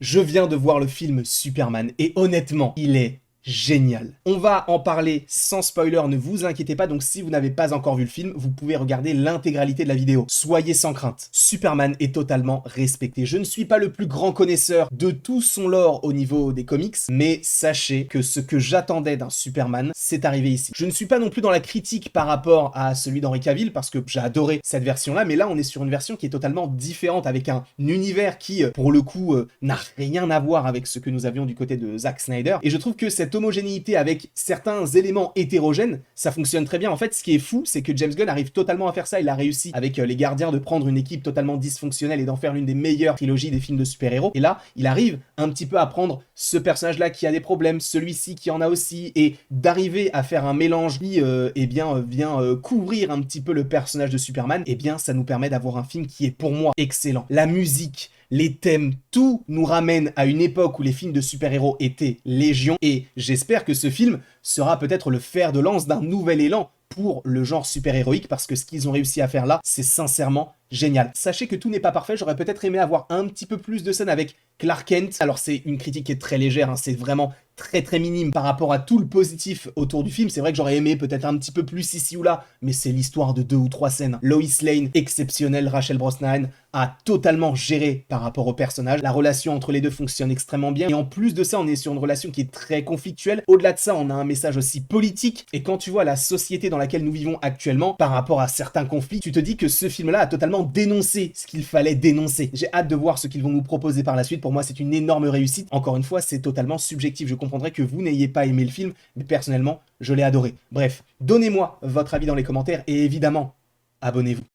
Je viens de voir le film Superman et honnêtement, il est génial. On va en parler sans spoiler, ne vous inquiétez pas, donc si vous n'avez pas encore vu le film, vous pouvez regarder l'intégralité de la vidéo. Soyez sans crainte. Superman est totalement respecté. Je ne suis pas le plus grand connaisseur de tout son lore au niveau des comics, mais sachez que ce que j'attendais d'un Superman, c'est arrivé ici. Je ne suis pas non plus dans la critique par rapport à celui d'Henry Cavill, parce que j'ai adoré cette version-là, mais là on est sur une version qui est totalement différente, avec un univers qui, pour le coup, n'a rien à voir avec ce que nous avions du côté de Zack Snyder, et je trouve que cette homogénéité avec certains éléments hétérogènes, ça fonctionne très bien. En fait, ce qui est fou, c'est que James Gunn arrive totalement à faire ça. Il a réussi avec les Gardiens de prendre une équipe totalement dysfonctionnelle et d'en faire l'une des meilleures trilogies des films de super-héros. Et là, il arrive un petit peu à prendre ce personnage-là qui a des problèmes, celui-ci qui en a aussi, et d'arriver à faire un mélange qui, vient couvrir un petit peu le personnage de Superman. Eh bien, ça nous permet d'avoir un film qui est pour moi excellent. La musique, les thèmes, tout nous ramène à une époque où les films de super-héros étaient légion, et j'espère que ce film sera peut-être le fer de lance d'un nouvel élan pour le genre super-héroïque, parce que ce qu'ils ont réussi à faire là, c'est sincèrement génial. Sachez que tout n'est pas parfait, j'aurais peut-être aimé avoir un petit peu plus de scènes avec Clark Kent. Alors c'est une critique qui est très légère, hein, c'est vraiment très minime par rapport à tout le positif autour du film. C'est vrai que j'aurais aimé peut-être un petit peu plus ici ou là, mais c'est l'histoire de 2 ou 3 scènes. Lois Lane, exceptionnelle, Rachel Brosnahan a totalement géré par rapport au personnage. La relation entre les deux fonctionne extrêmement bien, et en plus de ça, on est sur une relation qui est très conflictuelle. Au-delà de ça, on a un message aussi politique, et quand tu vois la société dans laquelle nous vivons actuellement, par rapport à certains conflits, tu te dis que ce film-là a totalement dénoncé ce qu'il fallait dénoncer. J'ai hâte de voir ce qu'ils vont nous proposer par la suite. Pour moi, c'est une énorme réussite. Encore une fois, c'est totalement subjectif. Je comprendrais que vous n'ayez pas aimé le film, mais personnellement, je l'ai adoré. Bref, donnez-moi votre avis dans les commentaires, et évidemment, abonnez-vous.